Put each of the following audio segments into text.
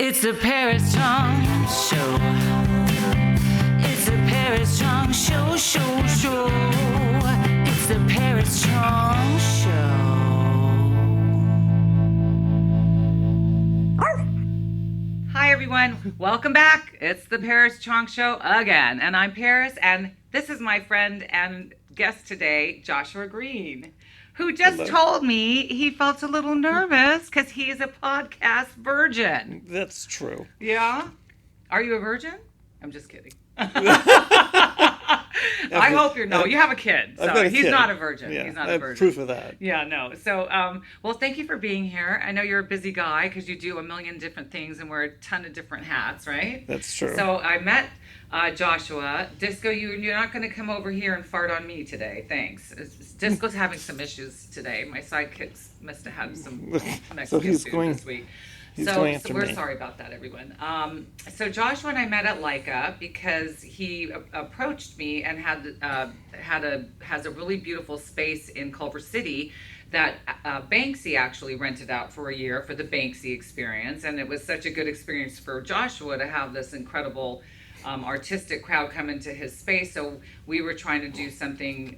It's the Paris Chong Show. It's the Paris Chong Show, show. It's the Paris Chong Show. Hi, everyone. Welcome back. It's the Paris Chong Show again. And I'm Paris, and this is my friend and guest today, Joshua Green, who just told me he felt a little nervous because he's a podcast virgin. That's true. Yeah? Are you a virgin? I'm just kidding. I hope you're no. You have a kid, so he's not a virgin. Yeah, he's not I a have virgin. proof of that. Yeah, no. So, well, thank you for being here. I know you're a busy guy because you do a million different things and wear a ton of different hats, right? That's true. So I met Joshua. Disco, you're not going to come over here and fart on me today. Thanks. Disco's having some issues today. My sidekicks must have had some Mexican food this week. So we're sorry about that, everyone. So Joshua and I met at Leica because he approached me and has a really beautiful space in Culver City that Banksy actually rented out for a year for the Banksy experience, and it was such a good experience for Joshua to have this incredible artistic crowd come into his space. So we were trying to do something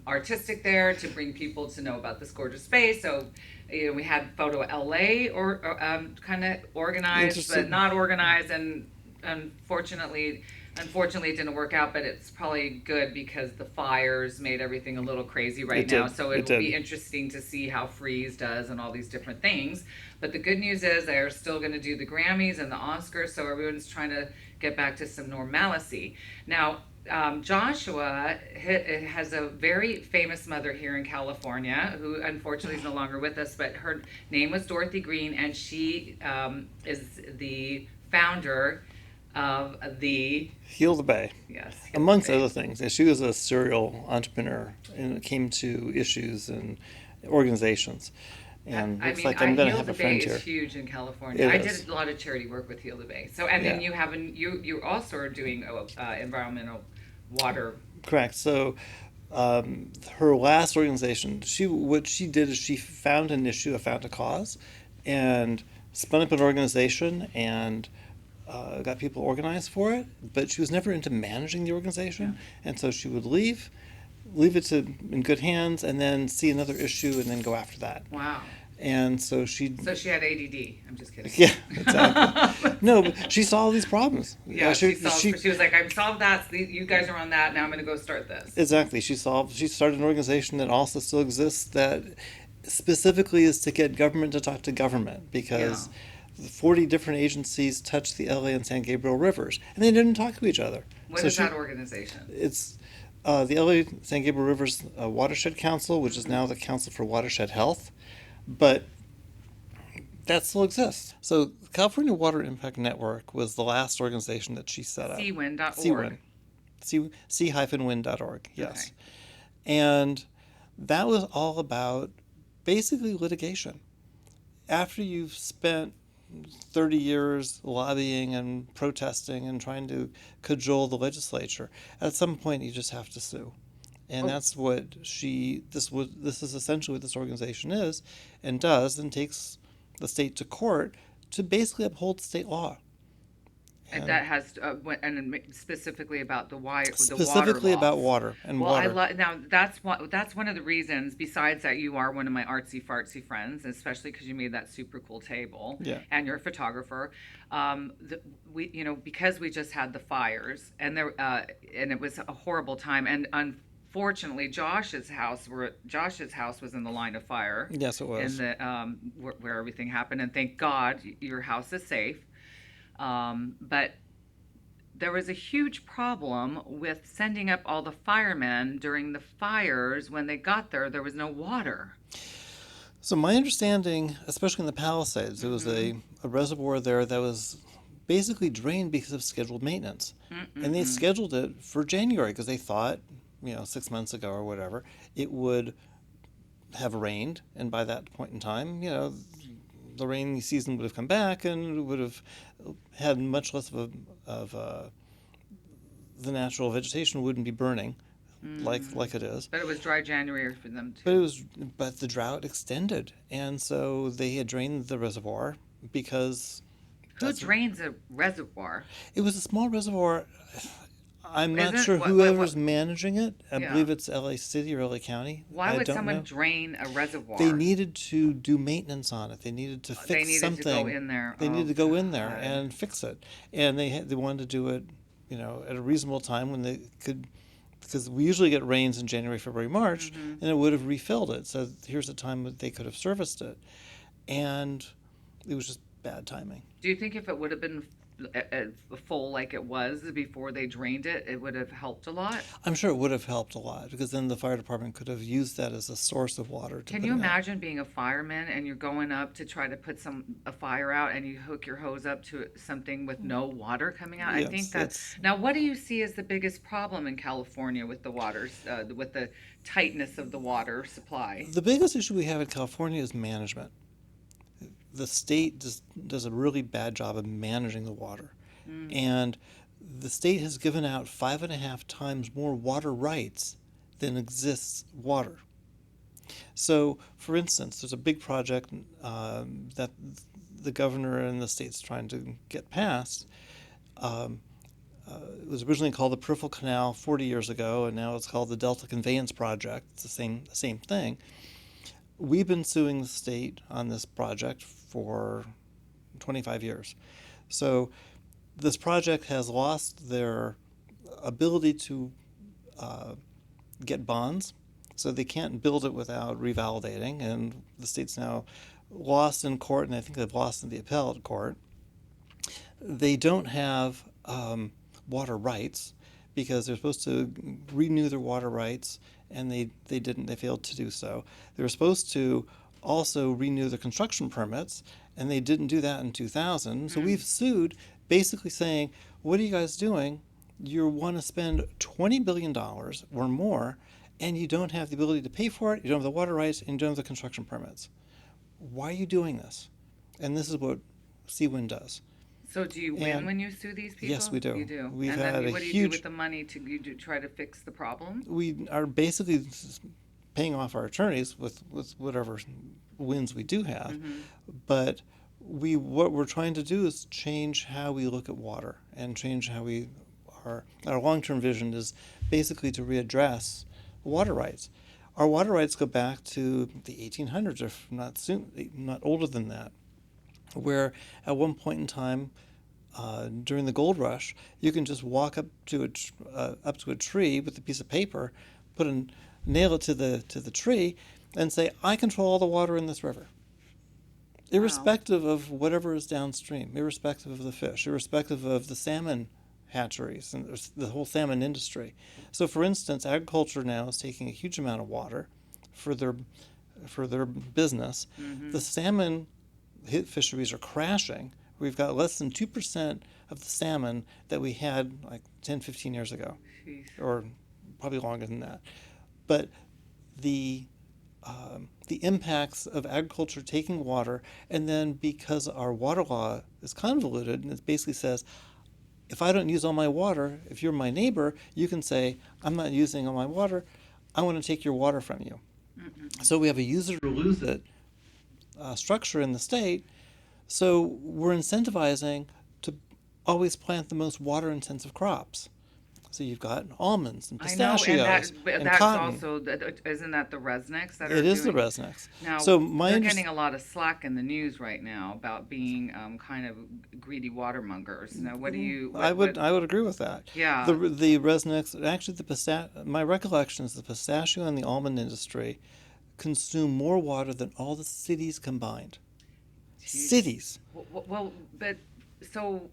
artistic there to bring people to know about this gorgeous space. So we had Photo LA or kind of organized, but not organized, and unfortunately it didn't work out, but it's probably good because the fires made everything a little crazy right now. So it will be interesting to see how Freeze does and all these different things. But the good news is they're still going to do the Grammys and the Oscars, so everyone's trying to get back to some normalcy. Now, Joshua has a very famous mother here in California who unfortunately is no longer with us, but her name was Dorothy Green, and she is the founder of the Heal the Bay. Yes. Amongst other things. And she was a serial entrepreneur and it came to issues and organizations. And it's like I'm going to have a friend here. Heal the Bay is huge in California. I did a lot of charity work with Heal the Bay. So, and then you also are doing environmental water. Correct. So her last organization, what she did is she found an issue, found a cause, and spun up an organization and got people organized for it, but she was never into managing the organization, and so she would leave it in good hands, and then see another issue, and then go after that. Wow. And so she had ADD. I'm just kidding. Yeah, exactly. No, but she saw all these problems. Yeah, she was like, I've solved that. So you guys are on that. Now I'm going to go start this. Exactly. She started an organization that also still exists that specifically is to get government to talk to government, because 40 different agencies touch the LA and San Gabriel rivers, and they didn't talk to each other. What is that organization? It's the LA San Gabriel Rivers Watershed Council, which is now the Council for Watershed Health, but that still exists. So the California Water Impact Network was the last organization that she set up. CWIN.org. C-win.org, yes. Okay. And that was all about basically litigation. After you've spent 30 years lobbying and protesting and trying to cajole the legislature, at some point you just have to sue. And that's what this is essentially what this organization is and does, and takes the state to court to basically uphold state law. And that has, and specifically about the water laws. Specifically about water and water. Now that's one of the reasons. Besides that, you are one of my artsy fartsy friends, especially because you made that super cool table. Yeah. And you're a photographer. Because we just had the fires, and it was a horrible time, and unfortunately, Josh's house was in the line of fire. Yes, it was. In the where everything happened, and thank God your house is safe. But there was a huge problem with sending up all the firemen during the fires. When they got there, there was no water. So my understanding, especially in the Palisades, there was a reservoir there that was basically drained because of scheduled maintenance. And they scheduled it for January because they thought, 6 months ago or whatever, it would have rained. And by that point in time, the rainy season would have come back and would have had much less of the natural vegetation wouldn't be burning like it is. But it was dry January for them too. But the drought extended, and so they had drained the reservoir because Who drains a reservoir? It was a small reservoir. I'm not Is it? sure What- whoever's managing it. I Yeah. believe it's LA City or LA County. Why I would don't someone know. drain a reservoir? They needed to do maintenance on it. They needed to fix They needed something. to go in there. They Oh, needed to go in there God. and fix it, and they wanted to do it, at a reasonable time when they could, because we usually get rains in January, February, March, and it would have refilled it. So here's a time that they could have serviced it, and it was just bad timing. Do you think if it would have been full like it was before they drained it, it would have helped a lot? I'm sure it would have helped a lot because then the fire department could have used that as a source of water. Can you imagine being a fireman and you're going up to try to put a fire out and you hook your hose up to something with no water coming out? I Yes, think that's now. What do you see as the biggest problem in California with the waters, with the tightness of the water supply? The biggest issue we have in California is management. The state does a really bad job of managing the water. And the state has given out 5.5 times more water rights than exists water. So, for instance, there's a big project that the governor and the state's trying to get passed. It was originally called the Peripheral Canal 40 years ago, and now it's called the Delta Conveyance Project. It's the same thing. We've been suing the state on this project for 25 years. So this project has lost their ability to get bonds, so they can't build it without revalidating, and the state's now lost in court, and I think they've lost in the appellate court. They don't have water rights because they're supposed to renew their water rights, and they didn't. They failed to do so. They were supposed to also renew their construction permits, and they didn't do that in 2000. So we've sued, basically saying, what are you guys doing? You want to spend $20 billion or more, and you don't have the ability to pay for it, you don't have the water rights, and you don't have the construction permits. Why are you doing this? And this is what Seawind does. So do you win when you sue these people? Yes, we do. You do. We've and had then a what do you huge- do with the money you do try to fix the problem? We are basically paying off our attorneys with whatever wins we do have, but what we're trying to do is change how we look at water and change how our long-term vision is basically to readdress water rights. Our water rights go back to the 1800s, if not older than that, where at one point in time during the gold rush, you can just walk up to a tree with a piece of paper, nail it to the tree, and say, "I control all the water in this river," irrespective of whatever is downstream, irrespective of the fish, irrespective of the salmon hatcheries and the whole salmon industry. So, for instance, agriculture now is taking a huge amount of water for their business. The salmon fisheries are crashing. We've got less than 2% of the salmon that we had like 10, 15 years ago, or probably longer than that. But the impacts of agriculture taking water, and then because our water law is convoluted, and it basically says, if I don't use all my water, if you're my neighbor, you can say, I'm not using all my water, I want to take your water from you. So we have a use it or lose it structure in the state. So we're incentivizing to always plant the most water-intensive crops. So you've got almonds and pistachios and that's cotton. also, isn't that the Resnicks that are It is the doing? Resnicks. Now, So they're getting a lot of slack in the news right now about being kind of greedy watermongers. Now, what do you? I would agree with that. Yeah. The Resnicks, actually my recollection is the pistachio and the almond industry consume more water than all the cities combined. Cities. Well, but so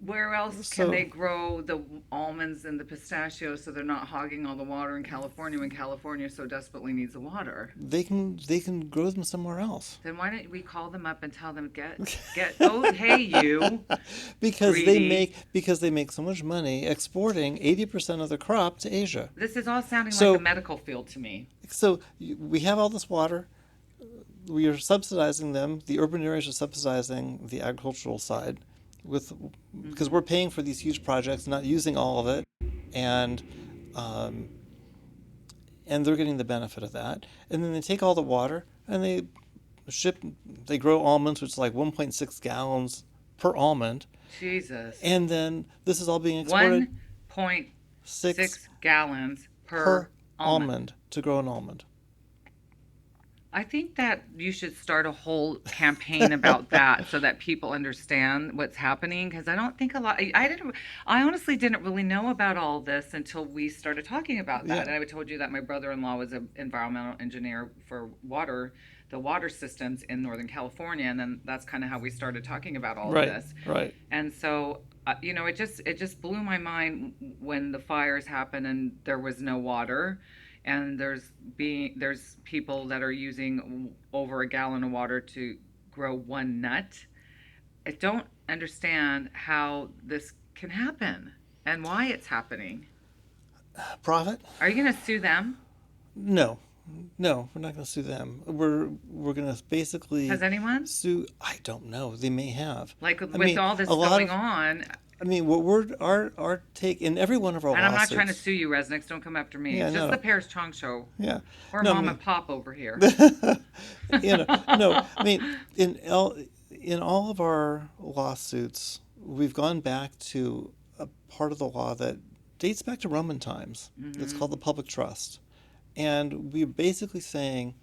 where else can they grow the almonds and the pistachios so they're not hogging all the water in California when California so desperately needs the water? They can grow them somewhere else. Then why don't we call them up and tell them get oh hey you because greedy. they make so much money exporting 80% of their crop to Asia. This is all sounding So- like the medical field to me. So we have all this water. We are subsidizing them. The urban areas are subsidizing the agricultural side because we're paying for these huge projects, not using all of it, and they're getting the benefit of that. And then they take all the water and they grow almonds, which is like 1.6 gallons per almond. Jesus. And then this is all being exported 1.6 gallons per almond. almond to grow an almond. I think that you should start a whole campaign about that so that people understand what's happening, because I don't think a lot I honestly didn't really know about all this until we started talking about that. Yeah. And I told you that my brother-in-law was an environmental engineer for the water systems in Northern California, and then that's kind of how we started talking about all of this. Right. And so it just blew my mind when the fires happened and there was no water, and there's people that are using over a gallon of water to grow one nut. I don't understand how this can happen and why it's happening. Profit? Are you going to sue them? No, we're not going to sue them. We're going to basically Has anyone sue? I don't know. They may have. Like with all this going on. I mean, what our take in every one of our and lawsuits. I'm not trying to sue you, Resniks. Don't come after me. Yeah, It's just no. the Paris Chong show. Yeah. Or No, Mom I mean- and Pop over here. No. I mean, in all of our lawsuits, we've gone back to a part of the law that dates back to Roman times. Mm-hmm. It's called the public trust, and we're basically saying,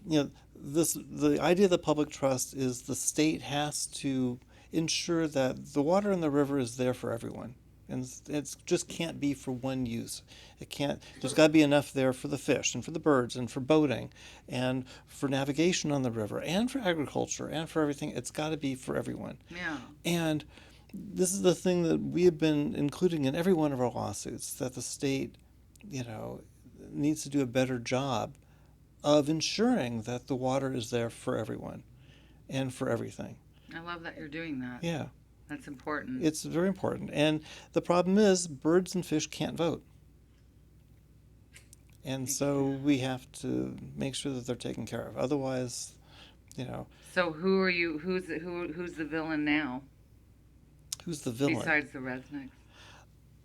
the idea of the public trust is the state has to ensure that the water in the river is there for everyone, and it just can't be for one use. It can't. There's got to be enough there for the fish and for the birds and for boating and for navigation on the river and for agriculture and for everything. It's got to be for everyone. Yeah. And this is the thing that we have been including in every one of our lawsuits, that the state, needs to do a better job of ensuring that the water is there for everyone and for everything. I love that you're doing that. Yeah. That's important. It's very important. And the problem is birds and fish can't vote. And so we have to make sure that they're taken care of. Otherwise, So who are you? Who's the villain now? Who's the villain? Besides the Resniks?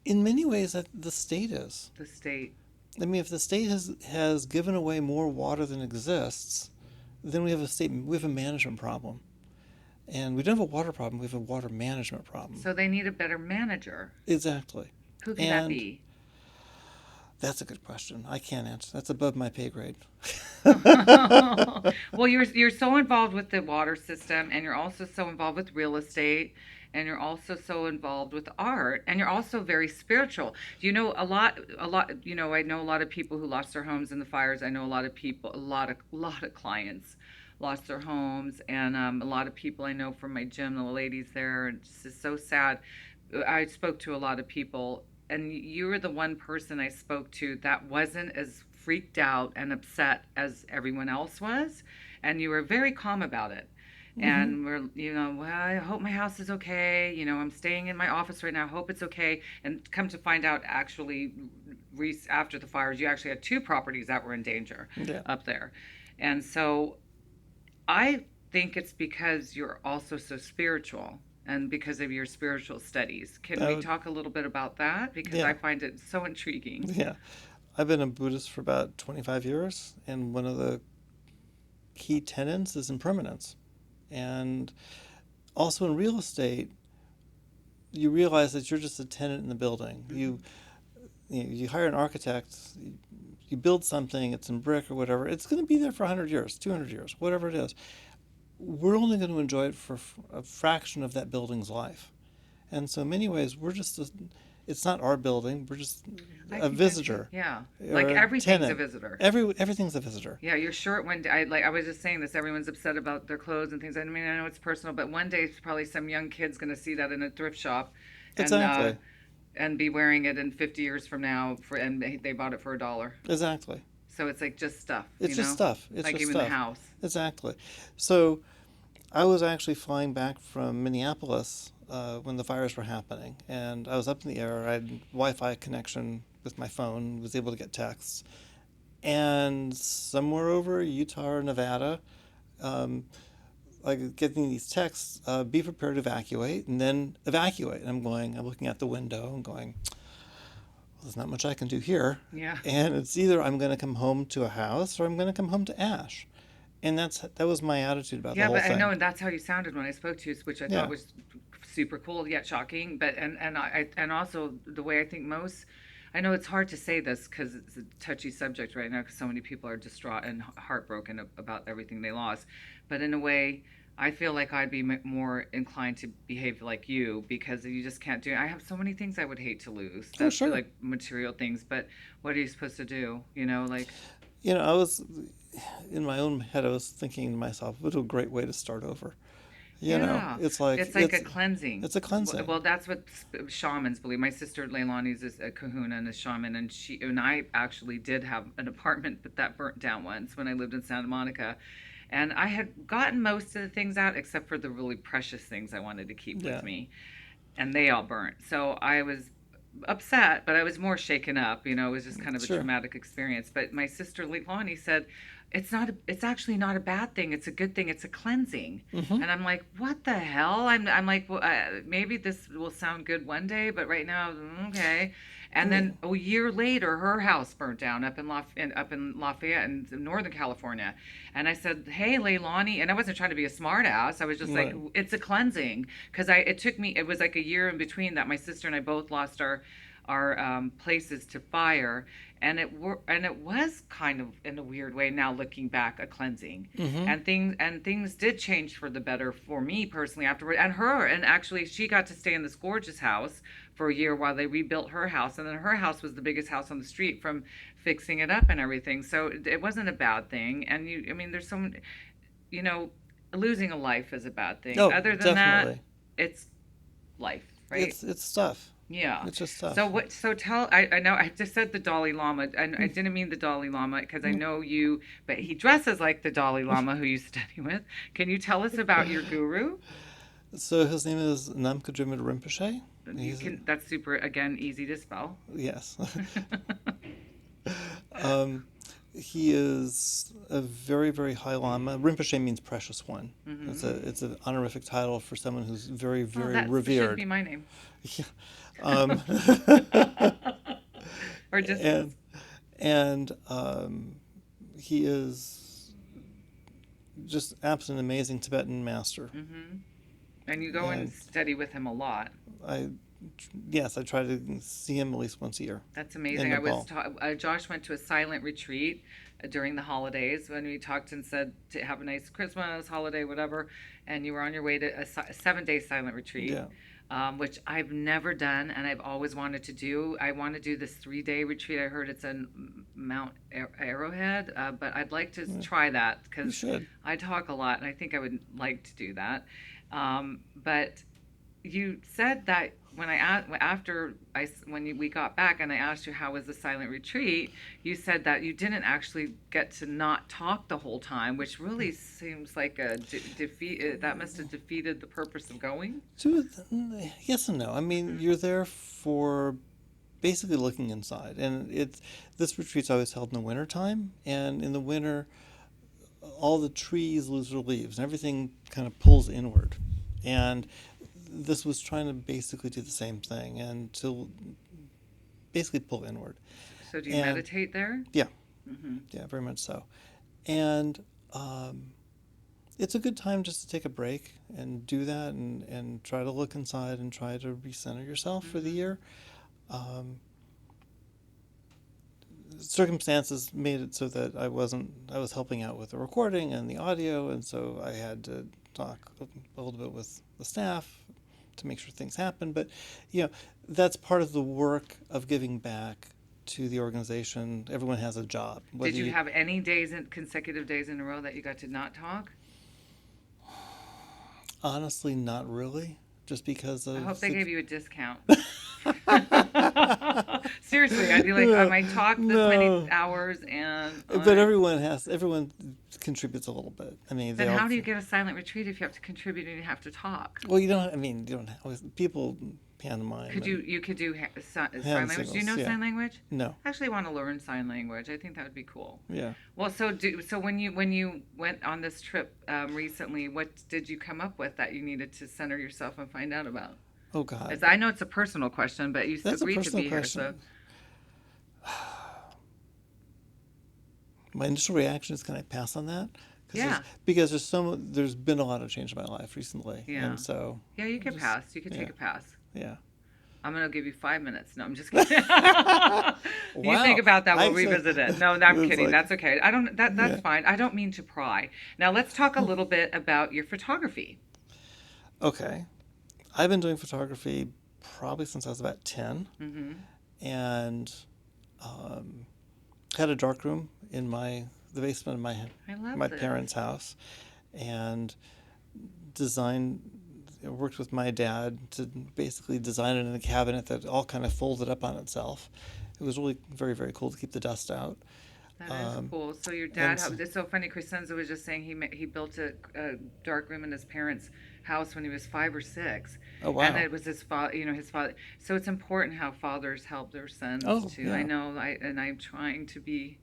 In many ways, the state is. The state. I mean, if the state has given away more water than exists, then we have a management problem. And we don't have a water problem, we have a water management problem. So they need a better manager. Exactly. Who can that be? That's a good question. I can't answer. That's above my pay grade. Well, you're so involved with the water system, and you're also so involved with real estate, and you're also so involved with art, and you're also very spiritual. You know a lot. I know a lot of people who lost their homes in the fires. I know a lot of people, a lot of clients lost their homes, and a lot of people I know from my gym, the ladies there. It's just so sad. I spoke to a lot of people, and you were the one person I spoke to that wasn't as freaked out and upset as everyone else was, and you were very calm about it. And we're, I hope my house is okay. I'm staying in my office right now. I hope it's okay. And come to find out, actually, after the fires, you actually had 2 properties that were in danger up there. And so I think it's because you're also so spiritual and because of your spiritual studies. Can we talk a little bit about that? Because I find it so intriguing. Yeah. I've been a Buddhist for about 25 years, and one of the key tenets is impermanence. And also in real estate, you realize that you're just a tenant in the building. You hire an architect, you build something, it's in brick or whatever, it's going to be there for 100 years, 200 years, whatever it is. We're only going to enjoy it for a fraction of that building's life. And so in many ways, it's not our building, we're just a visitor. Yeah, like everything's tenant. a visitor. Everything's a visitor. Yeah, your shirt one day, I was just saying this, everyone's upset about their clothes and things. I mean, I know it's personal, but one day probably some young kid's going to see that in a thrift shop. Exactly. And be wearing it in 50 years from now, and they bought it for $1. Exactly. So it's like just stuff. It's just stuff. It's like just even stuff. the house. Exactly. So I was actually flying back from Minneapolis when the fires were happening, and I was up in the air. I had Wi-Fi connection with my phone, was able to get texts, and somewhere over Utah or Nevada, like getting these texts, be prepared to evacuate, and then evacuate. And I'm looking out the window and going, well, there's not much I can do here. Yeah. And it's either I'm going to come home to a house or I'm going to come home to ash. And that was my attitude about the Yeah, whole but I thing. know, and that's how you sounded when I spoke to you, which I Yeah. thought was super cool yet shocking. But and also the way I think most. I know it's hard to say this because it's a touchy subject right now because so many people are distraught and heartbroken about everything they lost. But in a way, I feel like I'd be more inclined to behave like you because you just can't do it. I have so many things I would hate to lose. Oh, That's sure. like material things, but what are you supposed to do? You know, like. I was in my own head. I was thinking to myself, "What a great way to start over." Yeah, It's like it's like a cleansing. It's a cleansing. Well, that's what shamans believe. My sister Leilani's is a kahuna and a shaman, and she and I actually did have an apartment, but that burnt down once when I lived in Santa Monica, and I had gotten most of the things out except for the really precious things I wanted to keep Yeah. with me, and they all burnt. So I was upset, but I was more shaken up. It was just kind of a Sure. traumatic experience. But my sister Leilani said, "It's not. It's actually not a bad thing. It's a good thing. It's a cleansing." Mm-hmm. And I'm like, "What the hell?" I'm like, well, maybe this will sound good one day, but right now, okay. And then a year later, her house burnt down up in Lafayette in Northern California. And I said, "Hey, Leilani," and I wasn't trying to be a smart ass. I was just like, Right. "It's a cleansing," because it was like a year in between that my sister and I both lost our places to fire, and it was kind of in a weird way now looking back a cleansing, Mm-hmm. and things did change for the better for me personally afterward, and actually she got to stay in this gorgeous house for a year while they rebuilt her house, and then her house was the biggest house on the street from fixing it up and everything, so it wasn't a bad thing. And there's some, you know losing a life is a bad thing. Oh, Other than definitely. that, it's life, right? It's stuff. Yeah. It's just stuff. So what? So tell. I know. I just said the Dalai Lama, and I didn't mean the Dalai Lama because I know you, but he dresses like the Dalai Lama who you study with. Can you tell us about your guru? So his name is Namkhai Nyingpo Rinpoche. That's super. Again, easy to spell. Yes. He is a very, very high lama. Rinpoche means precious one. Mm-hmm. It's an honorific title for someone who's very, very That should revered. be my name. Yeah. Or just. And he is just absolutely amazing Tibetan master. Mm-hmm. And you go and study with him a lot. Yes, I try to see him at least once a year. That's amazing. Josh went to a silent retreat during the holidays when we talked and said to have a nice Christmas holiday, whatever. And you were on your way to a 7-day silent retreat, which I've never done and I've always wanted to do. I want to do this 3-day retreat. I heard it's in Mount Arrowhead, but I'd like to try that because I talk a lot and I think I would like to do that. But you said that when we got back and I asked you how was the silent retreat, you said that you didn't actually get to not talk the whole time, which really seems like a defeat. That must have defeated the purpose of going. Yes and no. I mean, you're there for basically looking inside, and this retreat's always held in the wintertime, and in the winter, all the trees lose their leaves, and everything kind of pulls inward, and this was trying to basically do the same thing and to basically pull inward. So do you meditate there? Yeah. Mm-hmm. Yeah, very much so. And it's a good time just to take a break and do that and try to look inside and try to recenter yourself for the year. Circumstances made it so that I was helping out with the recording and the audio, and so I had to talk a little bit with the staff to make sure things happen. But that's part of the work of giving back to the organization. Everyone has a job. Did you have any consecutive days in a row that you got to not talk? Honestly, not really. Just because of... I hope they gave you a discount. Seriously, I'd be like, I might talk this many hours and... But everyone contributes a little bit. I mean, then how do you get a silent retreat if you have to contribute and you have to talk? Well, you don't have... People pantomime. You could do sign language. Signals, Do you know sign language? No. I actually want to learn sign language. I think that would be cool. Yeah. Well, so when you went on this trip recently, what did you come up with that you needed to center yourself and find out about? Oh God. I know it's a personal question, but you That's agreed to be here, so. My initial reaction is, can I pass on that? Yeah. Because there's been a lot of change in my life recently. Yeah. And so. Yeah, you could pass. You could take a pass. Yeah. I'm going to give you 5 minutes. No, I'm just kidding. You Wow. think about that. We'll revisit it. No, I'm kidding. like- That's okay. That's Yeah. fine. I don't mean to pry. Now let's talk a little bit about your photography. Okay. I've been doing photography probably since I was about 10. Mm-hmm. And had a darkroom in the basement of I love my this. parents' house, and worked with my dad to basically design it in a cabinet that all kind of folded up on itself. It was really very, very cool to keep the dust out. That is cool. So your dad, and- it's so funny. Crescenzo was just saying he built a dark room in his parents' house when he was 5 or 6. Oh, wow. And it was his father. His father. So it's important how fathers help their sons too. Yeah. I know. I'm trying to be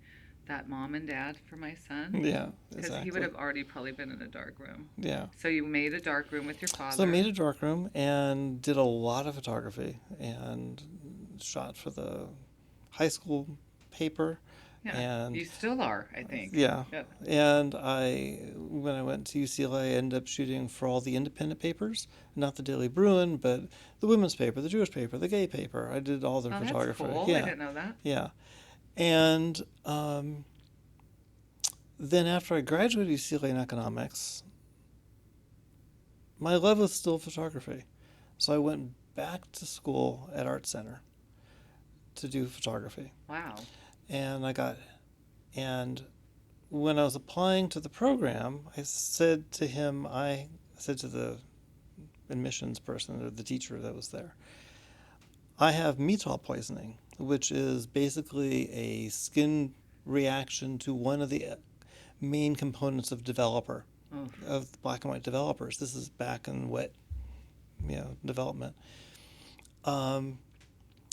that mom and dad for my son. Yeah, Because exactly. he would have already probably been in a dark room. Yeah. So you made a dark room with your father. So I made a darkroom and did a lot of photography and shot for the high school paper. Yeah. And You still are, I think. yeah. Yep. And when I went to UCLA, I ended up shooting for all the independent papers, not the Daily Bruin, but the women's paper, the Jewish paper, the gay paper. I did all their Oh, photography. that's cool. Yeah. I didn't know that. Yeah. And then after I graduated UCLA in economics, my love was still photography. So I went back to school at Art Center to do photography. Wow. And when I was applying to the program, I said to the admissions person or the teacher that was there, I have metol poisoning, which is basically a skin reaction to one of the main components of of black and white developers. This is back in wet, development.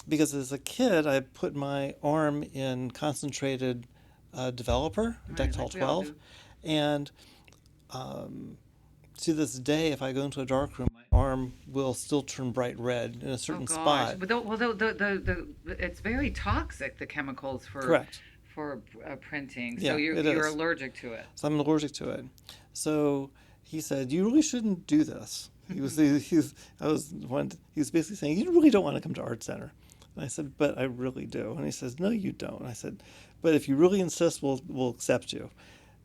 Because as a kid, I put my arm in concentrated developer, Right, Dectol like we all 12, do. and to this day, if I go into a dark room, my arm will still turn bright red in a certain Oh gosh. spot. But it's very toxic, the chemicals for Correct. for printing. Yeah, So it you're is. allergic to it. So I'm allergic to it. So he said, "You really shouldn't do this." He was basically saying, "You really don't want to come to Art Center." And I said, "But I really do." And he says, "No, you don't." And I said, "But if you really insist, we'll accept you."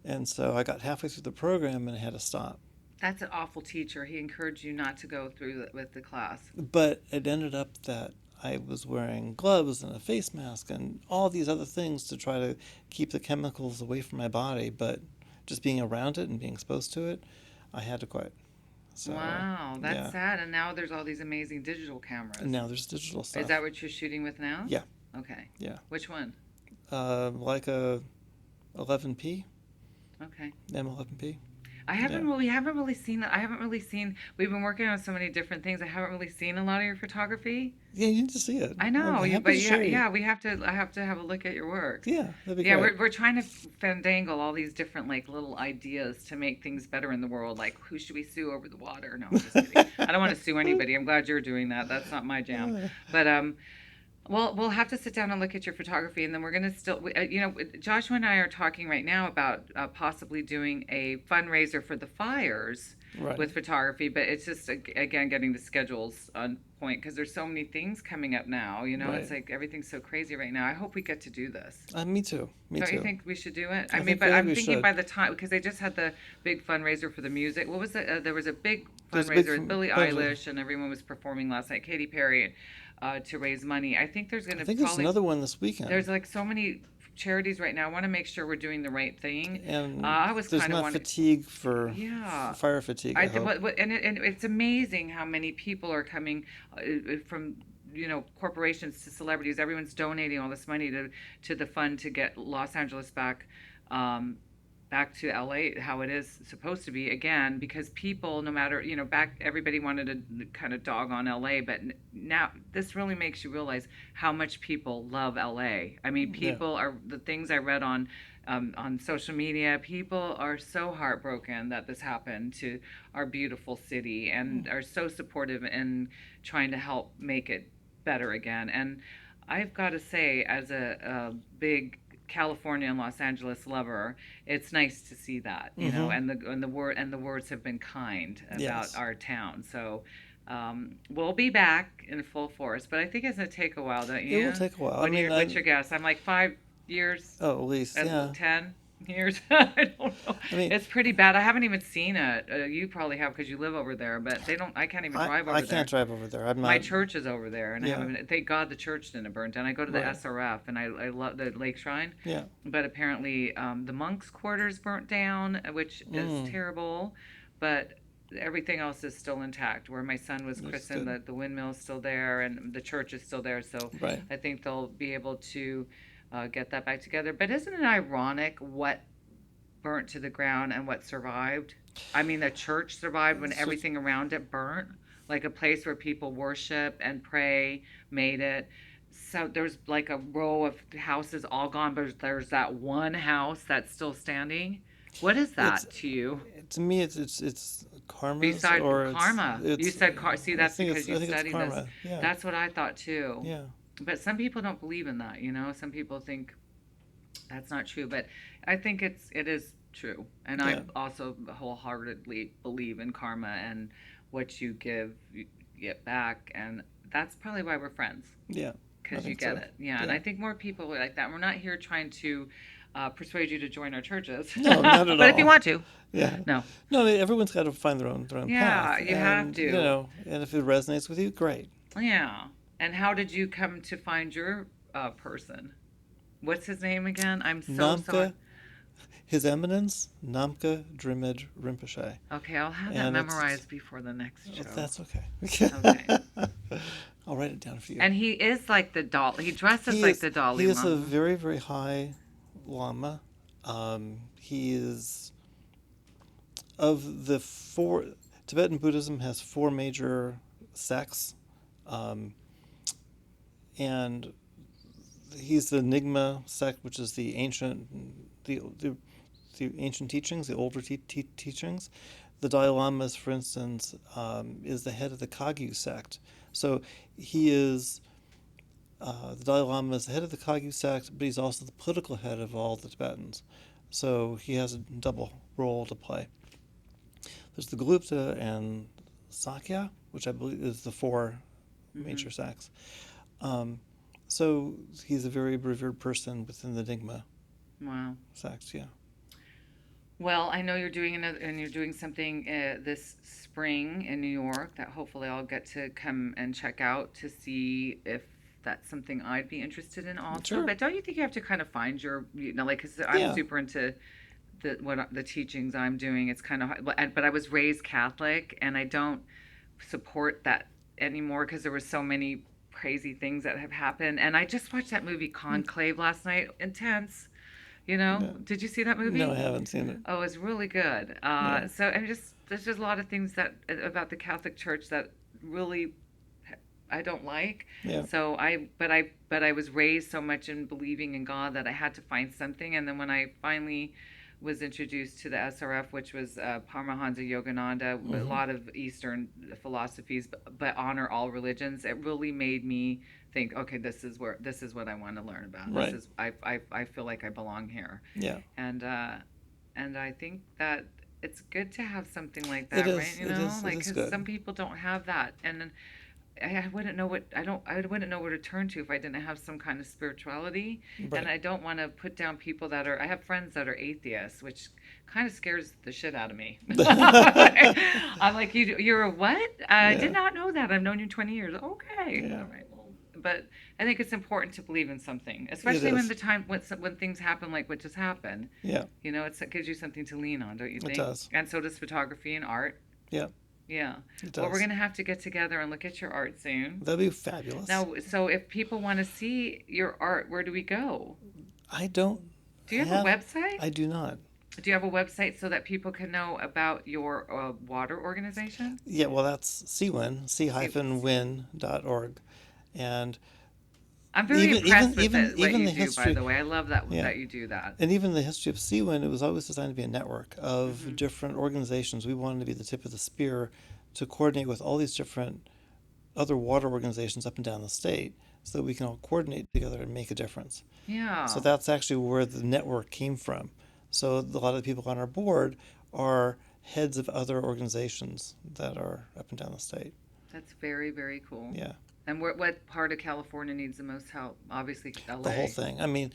And so I got halfway through the program and I had to stop. That's an awful teacher. He encouraged you not to go through with the class. But it ended up that I was wearing gloves and a face mask and all these other things to try to keep the chemicals away from my body. But just being around it and being exposed to it, I had to quit. So, Wow, that's yeah. sad. And now there's all these amazing digital cameras. And now there's digital stuff. Is that what you're shooting with now? Yeah. Okay. Yeah. Which one? Leica 11P, Okay. M11P. We haven't really seen that. I haven't really seen. We've been working on so many different things. I haven't really seen a lot of your photography. Yeah, you need to see it. I know, I'm happy but to show you. we have to. I have to have a look at your work. Yeah, that'd be Yeah, great. we're trying to fandangle all these different little ideas to make things better in the world. Like, who should we sue over the water? No, I'm just kidding. I don't want to sue anybody. I'm glad you're doing that. That's not my jam. But well, we'll have to sit down and look at your photography, and then we're gonna Joshua and I are talking right now about possibly doing a fundraiser for the fires Right. with photography. But it's just again getting the schedules on point because there's so many things coming up now. It's Right. like everything's so crazy right now. I hope we get to do this. Me too. Me Don't too. you think we should do it? I mean, think but I'm we thinking should. by the time, because they just had the big fundraiser for the music. What was it? There was a big There's a big fundraiser with Billie fundraiser. Eilish, and everyone was performing last night. Katy Perry, to raise money. I think there's going I to think there's probably another one this weekend. there's so many charities right now. I want to make sure we're doing the right thing. and I was there's kind of not wanting. fatigue for Yeah. fire fatigue. I hope. And it's amazing how many people are coming from corporations to celebrities. Everyone's donating all this money to the fund to get Los Angeles back to LA how it is supposed to be again, because people, no matter back, everybody wanted to kind of dog on LA, but now this really makes you realize how much people love LA. I mean, people are, the things I read on social media, people are so heartbroken that this happened to our beautiful city and are so supportive in trying to help make it better again. And I've got to say, as a big California and Los Angeles lover, it's nice to see that, you know, and the words have been kind about Yes. our town. So we'll be back in full force, but I think it's gonna take a while, don't you? It will take a while. What what's your guess? I'm like 5 years, Oh, at least, yeah. 10 years. I don't know. I mean, It's pretty bad. I haven't even seen it. You probably have because you live over there, but they don't. I can't even drive over I there. can't drive over there. I'm not. My church is over there, and I Yeah. haven't even. Thank God the church didn't burn down. I go to the Right. SRF, and I love the Lake Shrine. Yeah. But apparently, the monks' quarters burnt down, which is terrible. But everything else is still intact. Where my son was christened, the windmill is still there, and the church is still there. So Right. I think they'll be able to get that back together. But isn't it ironic what burnt to the ground and what survived? I mean, the church survived when everything around it burnt, like a place where people worship and pray made it. So there's like a row of houses all gone, but there's that one house that's still standing. What is that to you? To me, it's karma. Besides or karma, you said see, that's because you I think it's studied karma. this. Yeah. That's what I thought too. Yeah. But some people don't believe in that, you know. Some people think that's not true, but I think it is true. And I also wholeheartedly believe in karma and what you give, you get back, and that's probably why we're friends. Yeah. Because you get it. Yeah, and I think more people are like that. We're not here trying to persuade you to join our churches. No, not at all. But if you want to. Yeah. No. No, everyone's got to find their own path. Yeah, you have to. You know, and if it resonates with you, great. Yeah. And how did you come to find your person? What's his name again? I'm so sorry. His Eminence, Namkhai Nyingpo Rinpoche. Okay, I'll have that memorized before the next show. That's okay. Okay. I'll write it down for you. And he is like the Dalai. He dresses like the Dalai Lama. He is a very, very high Lama. He is of the four. Tibetan Buddhism has four major sects, and he's the Nyingma sect, which is the ancient, the ancient teachings, the older teachings. The Dalai Lama, for instance, is the head of the Kagyu sect. So he is, the Dalai Lama is the head of the Kagyu sect, but he's also the political head of all the Tibetans. So he has a double role to play. There's the Gelugpa and Sakya, which I believe is the four major sects. So he's a very revered person within the Nyingma sects, yeah. Well, I know you're doing something this spring in New York that hopefully I'll get to come and check out to see if that's something I'd be interested in also. Sure. But don't you think you have to kind of find your, you know, like, 'cause I'm super into the teachings I'm doing. It's kind of, but I was raised Catholic and I don't support that anymore because there were so many crazy things that have happened. And I just watched that movie Conclave last night. Intense. You know, did you see that movie? No, I haven't seen it. Oh, it's really good. So, and there's just a lot of things that about the Catholic Church that really I don't like. Yeah. So but I was raised so much in believing in God that I had to find something. And then when I finally was introduced to the SRF, which was Paramahansa Yogananda, a lot of Eastern philosophies, but honor all religions, it really made me think, okay, this is what I want to learn about. Right. This is I feel like I belong here. Yeah. And I think that it's good to have something like that, right? You know, like because some people don't have that, and I wouldn't know what I wouldn't know where to turn to if I didn't have some kind of spirituality. Right. And I don't want to put down people that are. I have friends that are atheists, which kind of scares the shit out of me. I'm like, you're a what? I did not know that. I've known you 20 years. Okay, all right. Well, but I think it's important to believe in something, especially when things happen like what just happened. Yeah. You know, it gives you something to lean on, don't you think? It does. And so does photography and art. Yeah. Yeah. It does. Well, we're going to have to get together and look at your art soon. That'd be fabulous. Now, so if people want to see your art, where do we go? I don't. Do you have a website? I do not. Do you have a website so that people can know about your water organization? Yeah, well, that's CWIN, c-win.org. And I'm very impressed with what you do, by the way. I love that you do that. And even the history of CWIN, it was always designed to be a network of different organizations. We wanted to be the tip of the spear to coordinate with all these different other water organizations up and down the state so that we can all coordinate together and make a difference. Yeah. So that's actually where the network came from. So a lot of the people on our board are heads of other organizations that are up and down the state. That's very, very cool. Yeah. And what part of California needs the most help? Obviously, LA. The whole thing. I mean,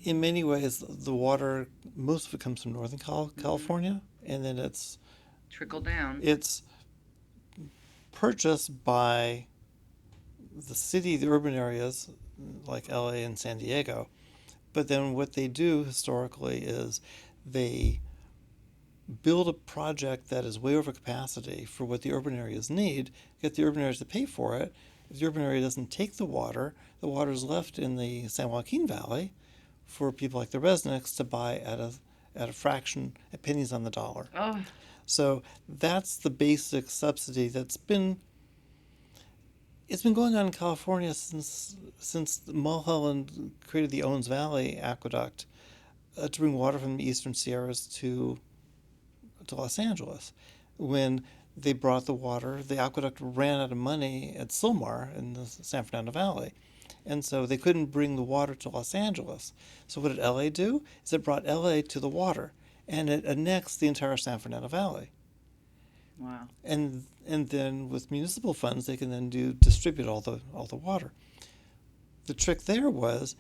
in many ways, the water, most of it comes from Northern California, and then it's Trickle down. It's purchased by the city, the urban areas like LA and San Diego. But then what they do historically is they build a project that is way over capacity for what the urban areas need, get the urban areas to pay for it. If the urban area doesn't take the water is left in the San Joaquin Valley for people like the Resnicks to buy at a fraction, at pennies on the dollar. Oh. So that's the basic subsidy it's been going on in California since Mulholland created the Owens Valley Aqueduct to bring water from the Eastern Sierras to Los Angeles. When they brought the water, the aqueduct ran out of money at Sylmar in the San Fernando Valley. And so they couldn't bring the water to Los Angeles. So what did LA do? Is it brought LA to the water, and it annexed the entire San Fernando Valley. Wow. And then with municipal funds, they can then distribute all the water. The trick there was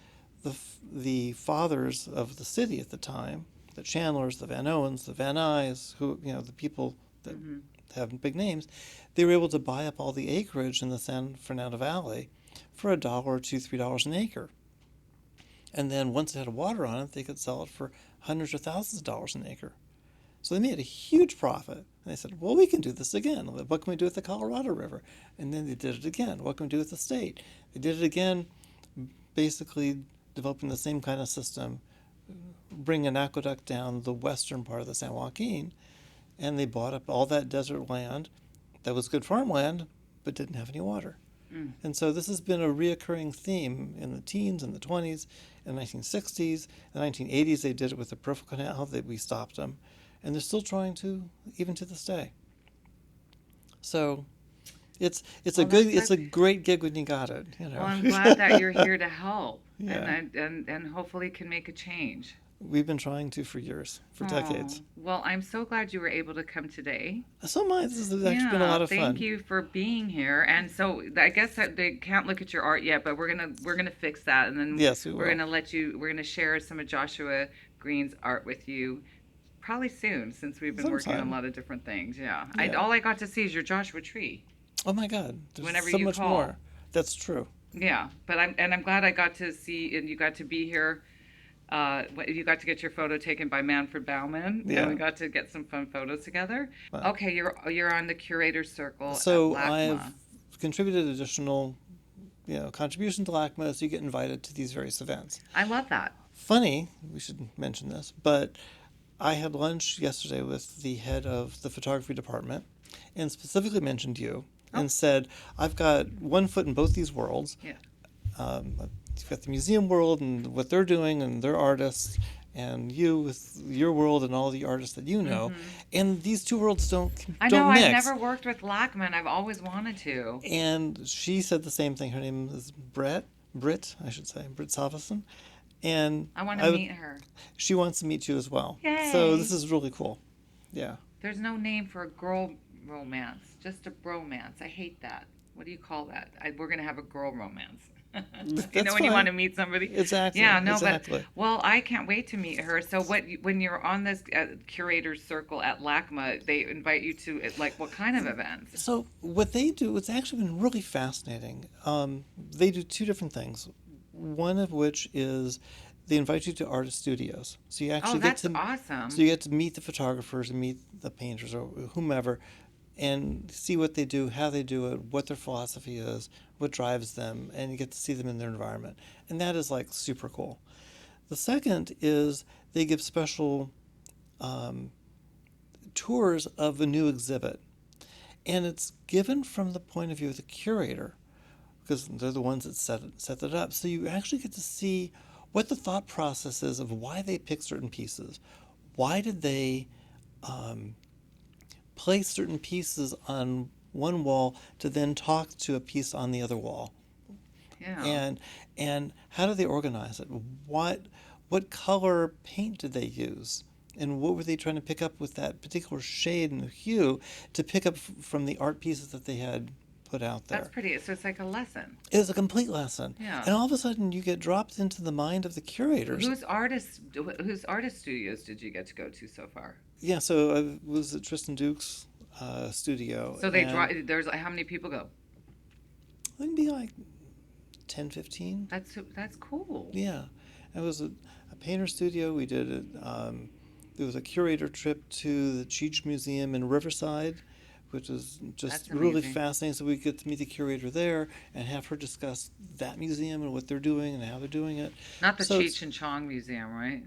the fathers of the city at the time, the Chandlers, the Van Owens, the Van Nuys, the people that have big names, they were able to buy up all the acreage in the San Fernando Valley for $1 or $2, $3 an acre. And then once it had water on it, they could sell it for hundreds of thousands of dollars an acre. So they made a huge profit. And they said, well, we can do this again. What can we do with the Colorado River? And then they did it again. What can we do with the state? They did it again, basically developing the same kind of system, bring an aqueduct down the western part of the San Joaquin, and they bought up all that desert land that was good farmland, but didn't have any water. And so this has been a reoccurring theme in the teens and the 20s, in the 1960s. In the 1980s, they did it with the peripheral canal, that we stopped them. And they're still trying to, even to this day. So it's a great gig when you got it. Well, I'm glad that you're here to help, Yeah. and hopefully can make a change. We've been trying to for years, for decades. Well, I'm so glad you were able to come today. So am I. This has actually been a lot of fun. Thank you for being here. And so I guess that they can't look at your art yet, but we're gonna fix that, and then Yes, we will. we're gonna share some of Joshua Green's art with you. Probably soon, since we've been working on Sometime. a lot of different things. Yeah. Yeah. All I got to see is your Joshua tree. Oh my God! There's Whenever so you much call. more. That's true. Yeah, but I'm glad I got to see, and you got to be here. You got to get your photo taken by Manfred Bauman. Yeah. And we got to get some fun photos together. Wow. Okay, you're on the Curator Circle So at LACMA. I've contributed additional, contribution to LACMA, so you get invited to these various events. I love that. Funny, we should mention this, but I had lunch yesterday with the head of the photography department, and specifically mentioned you, and said, I've got one foot in both these worlds. Yeah. You've got the museum world and what they're doing and their artists, and you with your world and all the artists that you know. And these two worlds don't I know, mix. I've never worked with LACMA, and I've always wanted to. And she said the same thing. Her name is Britt Salveson. And I want to meet her. She wants to meet you as well. Yay. So this is really cool. Yeah. There's no name for a girl romance, just a bromance. I hate that. What do you call that? We're going to have a girl romance. That's when you fine. want to meet somebody? Exactly. Yeah, no, exactly. but, well, I can't wait to meet her. So when you're on this Curator Circle at LACMA, they invite you to, what kind of events? So what they do, it's actually been really fascinating. They do two different things. One of which is they invite you to artist studios. So you actually awesome. So you get to meet the photographers and meet the painters or whomever, and see what they do, how they do it, what their philosophy is, what drives them, and you get to see them in their environment. And that is super cool. The second is they give special tours of a new exhibit. And it's given from the point of view of the curator, because they're the ones that set it up. So you actually get to see what the thought process is of why they pick certain pieces. Why did they place certain pieces on one wall to then talk to a piece on the other wall Yeah. And how do they organize it? What color paint did they use? And what were they trying to pick up with that particular shade and hue to pick up from the art pieces that they had put out there? That's pretty. So it's like a lesson. It was a complete lesson. Yeah. And all of a sudden you get dropped into the mind of the curators. Whose artist studios did you get to go to so far? Yeah, so I was at Tristan Duke's studio. So there's how many people go? I think it'd be like 10, 15. That's cool. Yeah. It was a painter studio. We did it. There was a curator trip to the Cheech Museum in Riverside, which was just really fascinating. So we get to meet the curator there and have her discuss that museum and what they're doing and how they're doing it. Not the Cheech and Chong Museum, right?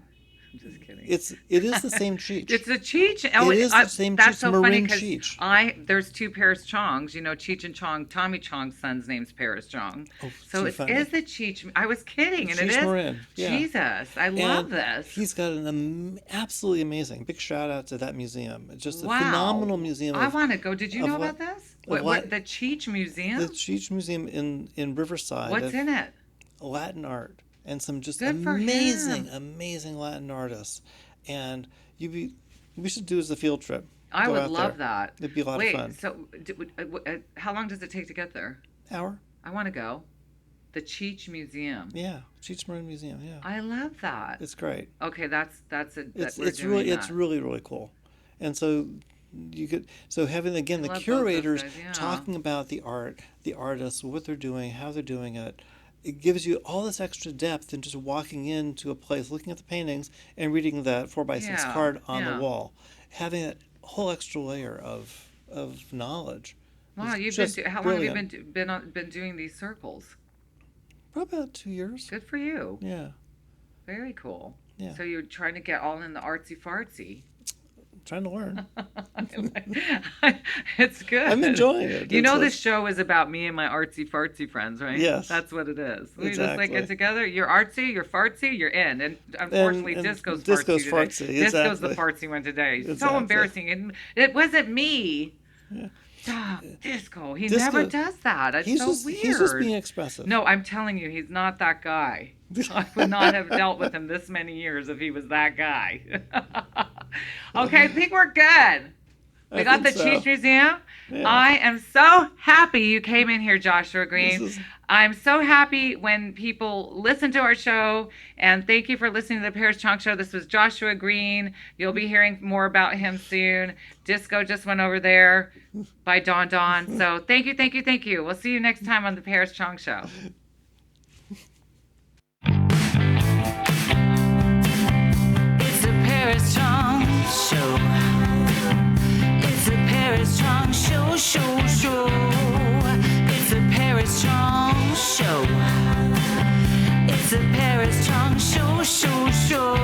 I'm just kidding. It is the same Cheech. It's the Cheech. It is the same That's Cheech, so Maureen funny Cheech. There's two Paris Chongs. You know, Cheech and Chong. Tommy Chong's son's name's Paris Chong. Oh, so it is the Cheech. I was kidding, and Cheech it is. Marin, yeah. Jesus, I love And this. He's got an absolutely amazing. Big shout out to that museum. It's just a phenomenal museum. I want to go. Did you know about this? What the Cheech Museum? The Cheech Museum in Riverside. What's in it? Latin art and some just Good for amazing, him. amazing Latin artists. And we should do as a field trip. I Go would out love there. that. It'd be a lot of fun. So how long does it take to get there? Hour? I want to go. The Cheech Museum. Yeah, Cheech Marin Museum. Yeah, I love that. it's great. Okay, that's It's really cool. And so having again I the love both those curators guys, yeah. talking about the art, the artists, what they're doing, how they're doing it. It gives you all this extra depth than just walking into a place, looking at the paintings, and reading that 4x6 card on the wall. Having that whole extra layer of knowledge. Wow, how long have you been doing these circles? Probably about 2 years. Good for you. Yeah. Very cool. Yeah. So you're trying to get all in the artsy fartsy. Trying to learn. It's good. I'm enjoying it. This show is about me and my artsy fartsy friends, right? Yes. That's what it is. We Exactly. just get together. You're artsy, you're fartsy, you're in. And unfortunately, and Disco's Disco's fartsy fartsy, today. Disco's the exactly. fartsy one today. So Exactly. embarrassing. And it wasn't me. Yeah. Disco. He Disco, never does that. It's so weird. He's just being expressive. No, I'm telling you, he's not that guy. I would not have dealt with him this many years if he was that guy. Okay, I think we're good. We got the Cheech Museum. Yeah. I am so happy you came in here, Joshua Green. I'm so happy when people listen to our show, and thank you for listening to the Paris Chong Show. This was Joshua Green. You'll be hearing more about him soon. Disco just went over there by Dawn Dawn. So thank you, thank you, thank you. We'll see you next time on the Paris Chong Show. It's the Paris Chong Show. It's the Paris Chong Show, show. It's the Paris Chong Show. It's the Paris Chong Show, show.